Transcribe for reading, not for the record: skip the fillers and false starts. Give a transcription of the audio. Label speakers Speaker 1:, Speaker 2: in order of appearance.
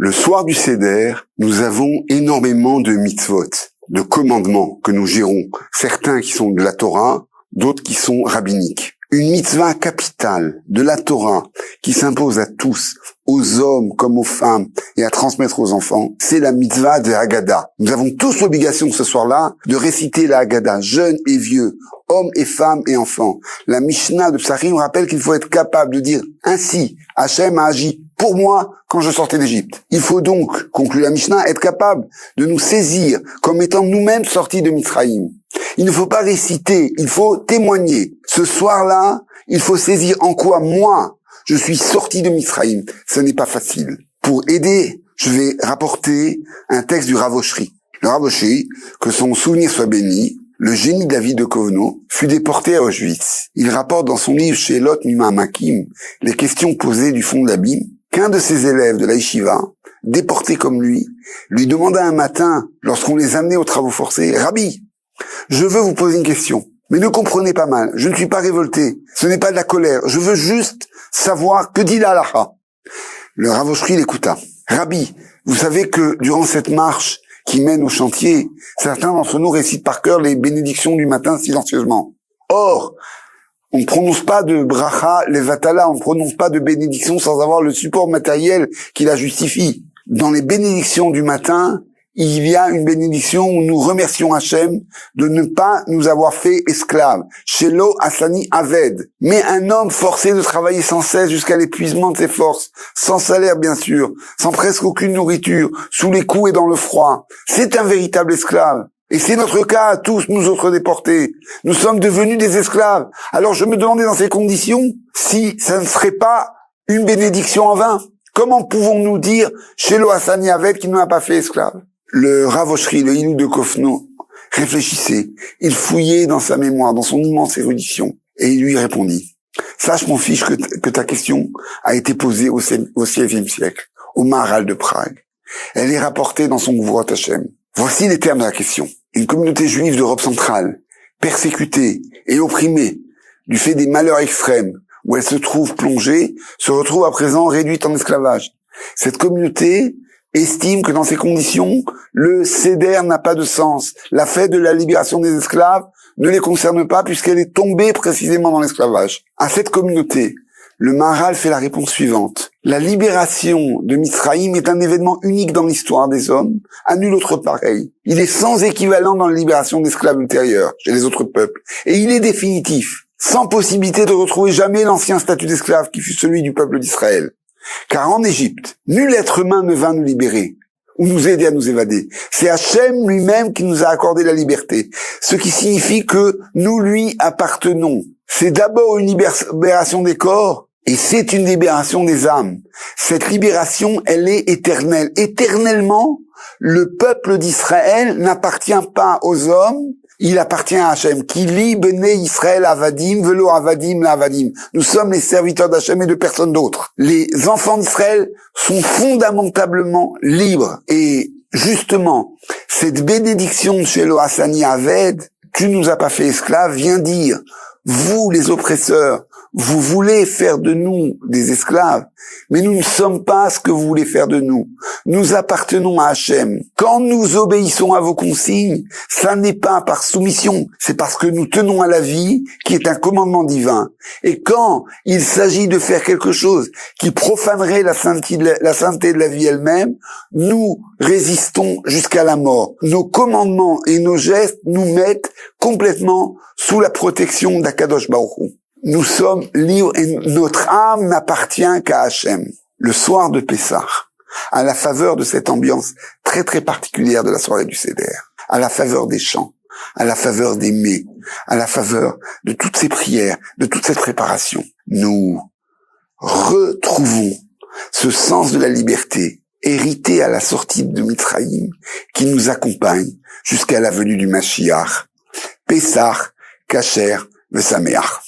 Speaker 1: Le soir du Seder, nous avons énormément de mitzvot, de commandements que nous gérons. Certains qui sont de la Torah, d'autres qui sont rabbiniques. Une mitzvah capitale de la Torah qui s'impose à tous, aux hommes comme aux femmes, et à transmettre aux enfants, c'est la mitzvah de Haggadah. Nous avons tous l'obligation ce soir-là de réciter la Haggadah, jeunes et vieux, hommes et femmes et enfants. La Mishnah de Psachim rappelle qu'il faut être capable de dire ainsi, Hachem a agi pour moi quand je sortais d'Égypte. Il faut donc, conclut la Mishnah, être capable de nous saisir comme étant nous-mêmes sortis de Mitzrayim. Il ne faut pas réciter, il faut témoigner. Ce soir-là, il faut saisir en quoi moi, je suis sorti de Mitzrayim. Ce n'est pas facile. Pour aider, je vais rapporter un texte du Rav Oshri. Le Rav Oshri, que son souvenir soit béni, le génie de la vie de Kovno, fut déporté à Auschwitz. Il rapporte dans son livre Sheelot Mima'amakim les questions posées du fond de l'abîme, qu'un de ses élèves de la yeshiva, déporté comme lui demanda un matin, lorsqu'on les amenait aux travaux forcés, « Rabbi, je veux vous poser une question, mais ne comprenez pas mal, je ne suis pas révolté, ce n'est pas de la colère, je veux juste savoir que dit la halacha. » Le Rav Oshri l'écouta. « Rabbi, vous savez que durant cette marche qui mène au chantier, certains d'entre nous récitent par cœur les bénédictions du matin silencieusement. Or, on ne prononce pas de bracha levatala, on ne prononce pas de bénédiction sans avoir le support matériel qui la justifie. Dans les bénédictions du matin, il y a une bénédiction où nous remercions Hachem de ne pas nous avoir fait esclaves. Shelo asani aved. Mais un homme forcé de travailler sans cesse jusqu'à l'épuisement de ses forces, sans salaire bien sûr, sans presque aucune nourriture, sous les coups et dans le froid, c'est un véritable esclave. Et c'est notre cas à tous, nous autres déportés. Nous sommes devenus des esclaves. Alors je me demandais dans ces conditions si ça ne serait pas une bénédiction en vain. Comment pouvons-nous dire Shelo asani aved qui ne m'a pas fait esclave? Le Rav Oshri, le Hilou de Kovno, réfléchissait. Il fouillait dans sa mémoire, dans son immense érudition. Et il lui répondit. Sache, mon fils, que ta question a été posée au XVIe siècle, au Maharal de Prague. Elle est rapportée dans son Gvurot Hashem. Voici les termes de la question. Une communauté juive d'Europe centrale, persécutée et opprimée du fait des malheurs extrêmes où elle se trouve plongée, se retrouve à présent réduite en esclavage. Cette communauté estime que dans ces conditions, le Seder n'a pas de sens. La fête de la libération des esclaves ne les concerne pas puisqu'elle est tombée précisément dans l'esclavage. À cette communauté, le Maharal fait la réponse suivante. La libération de Mitzrayim est un événement unique dans l'histoire des hommes, à nul autre pareil. Il est sans équivalent dans la libération d'esclaves ultérieures chez les autres peuples. Et il est définitif, sans possibilité de retrouver jamais l'ancien statut d'esclave qui fut celui du peuple d'Israël. Car en Égypte, nul être humain ne vint nous libérer ou nous aider à nous évader. C'est Hachem lui-même qui nous a accordé la liberté, ce qui signifie que nous lui appartenons. C'est d'abord une libération des corps et c'est une libération des âmes. Cette libération, elle est éternelle. Éternellement, le peuple d'Israël n'appartient pas aux hommes, il appartient à Hachem. Ki li bnei Israël avadim velo avadim la avadim. Nous sommes les serviteurs d'Hachem et de personne d'autre. Les enfants d'Israël sont fondamentalement libres. Et justement, cette bénédiction de Shelo Asani Aved, tu nous as pas fait esclaves, vient dire, vous les oppresseurs, vous voulez faire de nous des esclaves, mais nous ne sommes pas ce que vous voulez faire de nous. Nous appartenons à Hachem. Quand nous obéissons à vos consignes, ça n'est pas par soumission, c'est parce que nous tenons à la vie, qui est un commandement divin. Et quand il s'agit de faire quelque chose qui profanerait la sainteté de la vie elle-même, nous résistons jusqu'à la mort. Nos commandements et nos gestes nous mettent complètement sous la protection d'Akadosh Baruch Hu. Nous sommes libres et notre âme n'appartient qu'à Hachem. Le soir de Pessah, à la faveur de cette ambiance très très particulière de la soirée du Seder, à la faveur des chants, à la faveur des mets, à la faveur de toutes ces prières, de toute cette préparation, nous retrouvons ce sens de la liberté hérité à la sortie de Mitzrayim qui nous accompagne jusqu'à la venue du Mashiach. Pessah, Kasher, Vesameach.